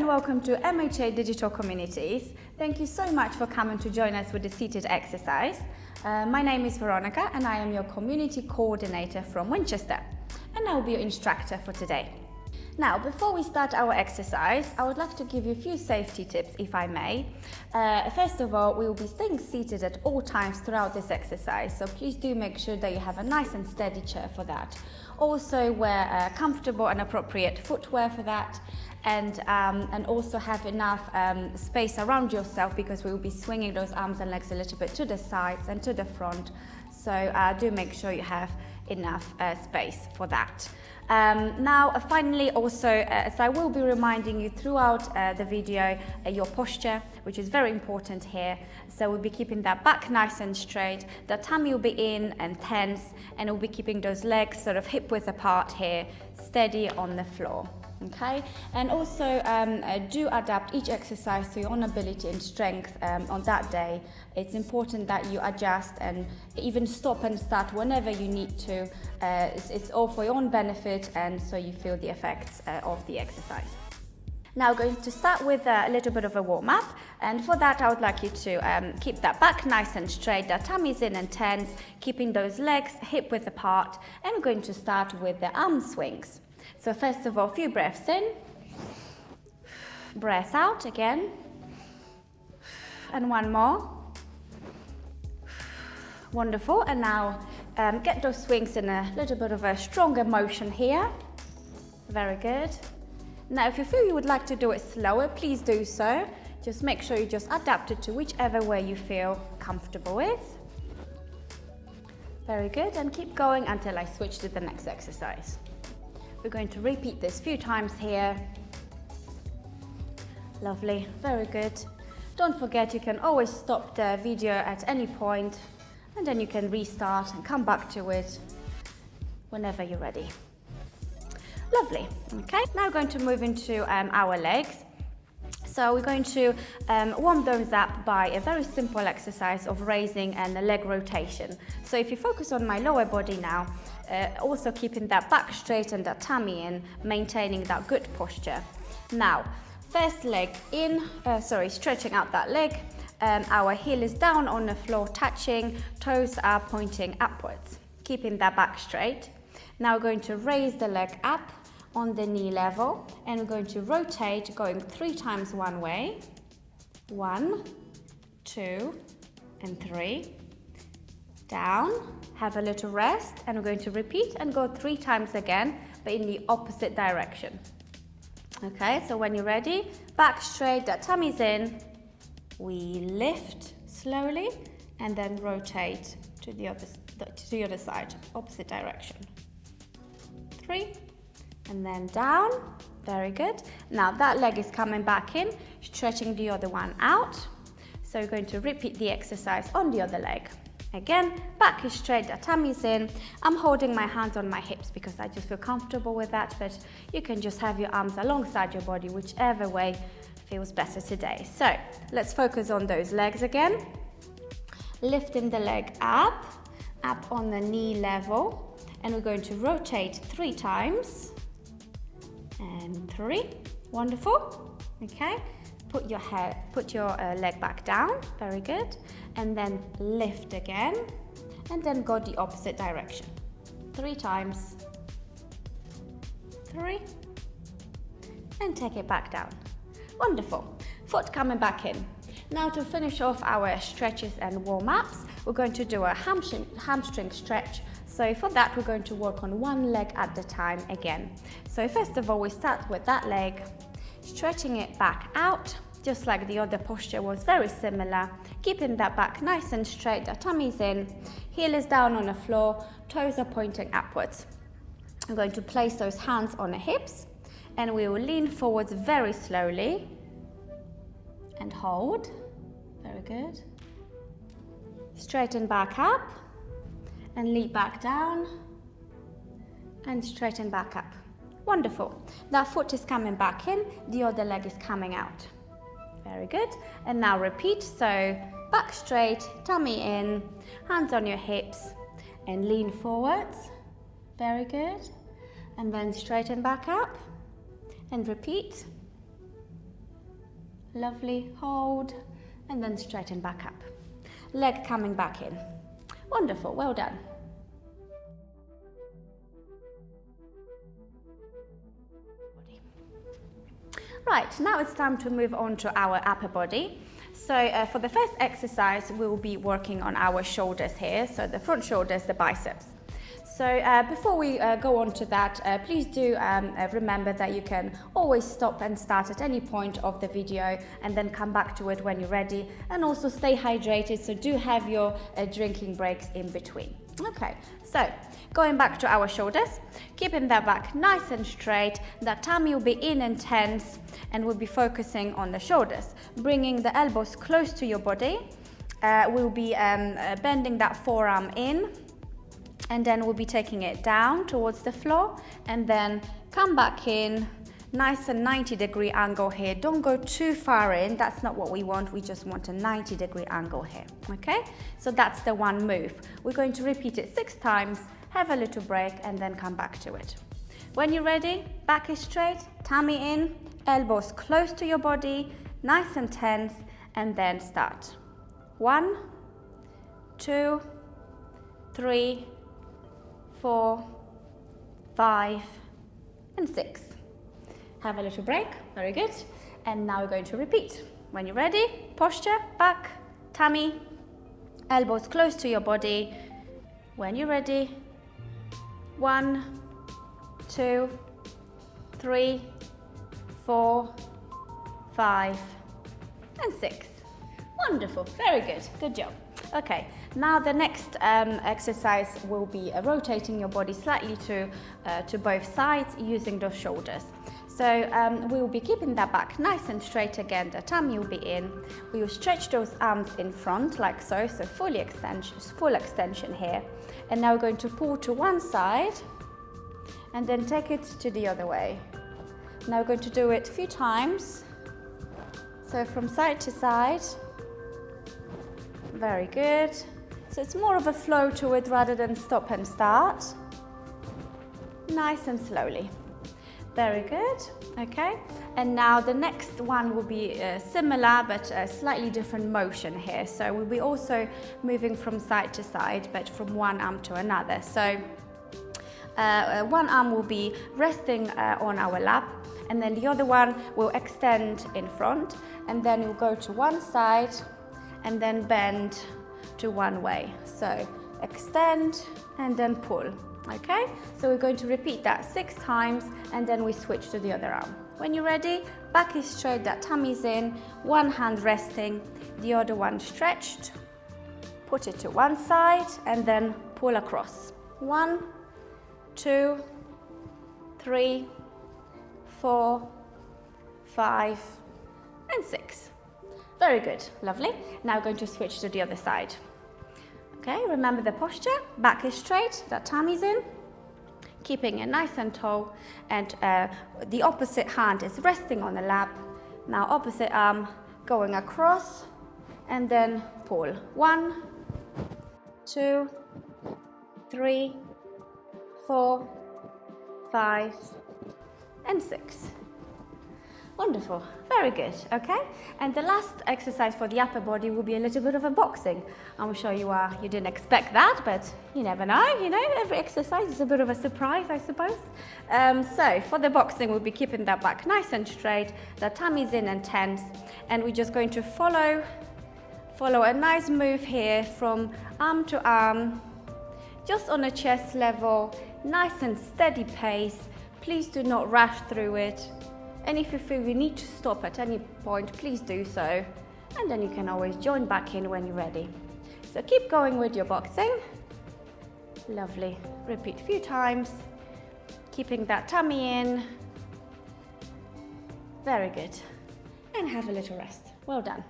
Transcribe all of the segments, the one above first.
welcome to MHA Digital Communities. Thank you so much for coming to join us with the seated exercise. My name is Veronica and I am your community coordinator from Winchester, and I will be your instructor for today. Now, before we start our exercise, I would like to give you a few safety tips, if I may. First of all, we will be staying seated at all times throughout this exercise, so please do make sure that you have a nice and steady chair for that. Also, wear comfortable and appropriate footwear for that, and also have enough space around yourself, because we will be swinging those arms and legs a little bit to the sides and to the front. So do make sure you have enough space for that. Now, finally, also, as I will be reminding you throughout the video, your posture, which is very important here. So we'll be keeping that back nice and straight, the tummy will be in and tense, and we'll be keeping those legs sort of hip width apart here, steady on the floor. Okay, and also do adapt each exercise to your own ability and strength on that day. It's important that you adjust and even stop and start whenever you need to. It's all for your own benefit, and so you feel the effects of the exercise. Now, we're going to start with a little bit of a warm-up, and for that I would like you to keep that back nice and straight, that tummy's in and tense, keeping those legs hip width apart, and we're going to start with the arm swings. So first of all, a few breaths in, breath out again, and one more. Wonderful, and now get those swings in a little bit of a stronger motion here. Very good. Now, if you feel you would like to do it slower, please do so. Just make sure you just adapt it to whichever way you feel comfortable with. Very good, and keep going until I switch to the next exercise. We're going to repeat this a few times here. Lovely, very good. Don't forget, you can always stop the video at any point, and then you can restart and come back to it whenever you're ready. Lovely, okay. Now we're going to move into our legs. So we're going to warm those up by a very simple exercise of raising and a leg rotation. So if you focus on my lower body now, also keeping that back straight and that tummy in, maintaining that good posture. Now, first leg in, stretching out that leg. Our heel is down on the floor, touching, toes are pointing upwards, keeping that back straight. Now we're going to raise the leg up on the knee level, and we're going to rotate, going 3 times one way. 1, 2, and 3. Down, have a little rest, and we're going to repeat and go 3 times again, but in the opposite direction. Okay, so when you're ready, back straight, that tummy's in, we lift slowly, and then rotate to the other side, opposite direction. 3, and then down. Very good. Now that leg is coming back in, stretching the other one out. So we're going to repeat the exercise on the other leg. Again, back is straight, the tummy's in. I'm holding my hands on my hips because I just feel comfortable with that, but you can just have your arms alongside your body, whichever way feels better today. So let's focus on those legs again. Lifting the leg up on the knee level, and we're going to rotate 3 times. And 3, wonderful. Okay, put your leg back down, very good, and then lift again, and then go the opposite direction. 3 times, 3, and take it back down. Wonderful. Foot coming back in. Now, to finish off our stretches and warm-ups, we're going to do a hamstring stretch. So for that, we're going to work on one leg at a time again. So first of all, we start with that leg, stretching it back out, just like the other posture was very similar, keeping that back nice and straight, the tummy's in, heel is down on the floor, toes are pointing upwards. I'm going to place those hands on the hips, and we will lean forwards very slowly, and hold, very good. Straighten back up, and lean back down, and straighten back up. Wonderful. That foot is coming back in, the other leg is coming out. Very good. And now repeat. So back straight, tummy in, hands on your hips, and lean forwards. Very good. And then straighten back up, and repeat. Lovely, hold, and then straighten back up. Leg coming back in. Wonderful, well done. Right, now it's time to move on to our upper body. So for the first exercise, we will be working on our shoulders here. So the front shoulders, the biceps. So before we go on to that, please do remember that you can always stop and start at any point of the video and then come back to it when you're ready, and also stay hydrated, so do have your drinking breaks in between. Okay, so going back to our shoulders, keeping that back nice and straight, that tummy will be in and tense, and we'll be focusing on the shoulders, bringing the elbows close to your body. We'll be bending that forearm in, and then we'll be taking it down towards the floor, and then come back in, nice and 90-degree angle here. Don't go too far in, that's not what we want, we just want a 90-degree angle here, okay? So that's the one move. We're going to repeat it 6 times, have a little break, and then come back to it. When you're ready, back is straight, tummy in, elbows close to your body, nice and tense, and then start. 1, 2, 3, 4, 5, and 6. Have a little break, very good. And now we're going to repeat. When you're ready, posture, back, tummy, elbows close to your body. When you're ready, 1, 2, 3, 4, 5, and 6. Wonderful, very good, good job. Okay, now the next exercise will be rotating your body slightly to both sides using those shoulders. So we will be keeping that back nice and straight again, the tummy will be in. We will stretch those arms in front like so, so full extension here. And now we're going to pull to one side and then take it to the other way. Now we're going to do it a few times. So from side to side. Very good. So it's more of a flow to it rather than stop and start. Nice and slowly. Very good. Okay. And now the next one will be similar but a slightly different motion here. So we'll be also moving from side to side but from one arm to another. So one arm will be resting on our lap, and then the other one will extend in front, and then you'll go to one side and then bend to one way. So extend and then pull, okay? So we're going to repeat that 6 times, and then we switch to the other arm. When you're ready, back is straight, that tummy's in, one hand resting, the other one stretched. Put it to one side and then pull across. 1, 2, 3, 4, 5, and 6. Very good, lovely. Now we're going to switch to the other side. Okay, remember the posture, back is straight, that tummy's in, keeping it nice and tall, and the opposite hand is resting on the lap. Now opposite arm going across, and then pull. 1, 2, 3, 4, 5, and 6. Wonderful, very good, okay? And the last exercise for the upper body will be a little bit of a boxing. I'm sure you didn't expect that, but you never know, you know, every exercise is a bit of a surprise, I suppose. So for the boxing, we'll be keeping that back nice and straight, the tummy's in and tense, and we're just going to follow a nice move here from arm to arm, just on a chest level, nice and steady pace. Please do not rush through it. And if you feel you need to stop at any point, please do so. And then you can always join back in when you're ready. So keep going with your boxing. Lovely. Repeat a few times. Keeping that tummy in. Very good. And have a little rest. Well done.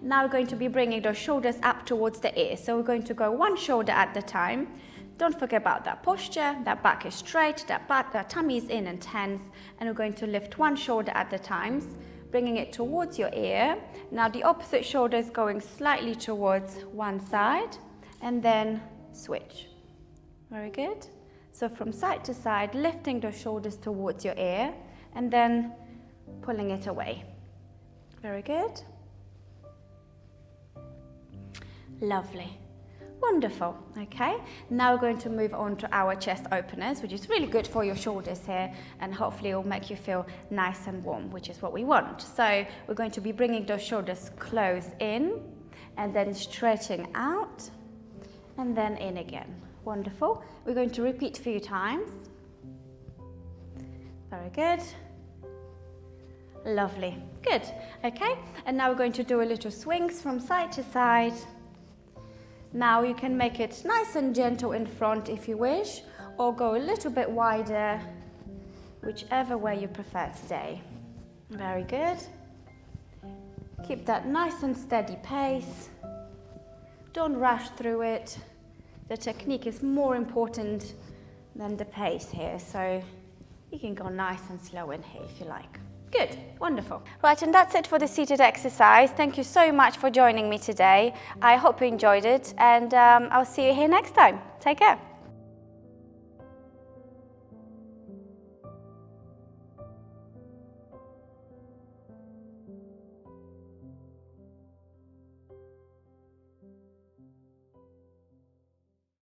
Now we're going to be bringing those shoulders up towards the ear. So we're going to go one shoulder at a time. Don't forget about that posture, that back is straight, that tummy is in and tense, and we're going to lift one shoulder at a time, bringing it towards your ear. Now the opposite shoulder is going slightly towards one side, and then switch. Very good. So from side to side, lifting the shoulders towards your ear and then pulling it away. Very good. Lovely. Wonderful. Okay, now we're going to move on to our chest openers, which is really good for your shoulders here, and hopefully it will make you feel nice and warm, which is what we want. So we're going to be bringing those shoulders close in and then stretching out and then in again. Wonderful. We're going to repeat a few times. Very good. Lovely. Good. Okay, and now we're going to do a little swings from side to side. Now you can make it nice and gentle in front if you wish, or go a little bit wider, whichever way you prefer today. Very good. Keep that nice and steady pace. Don't rush through it. The technique is more important than the pace here, so you can go nice and slow in here if you like. Good, wonderful. Right, and that's it for the seated exercise. Thank you so much for joining me today. I hope you enjoyed it, and I'll see you here next time. Take care.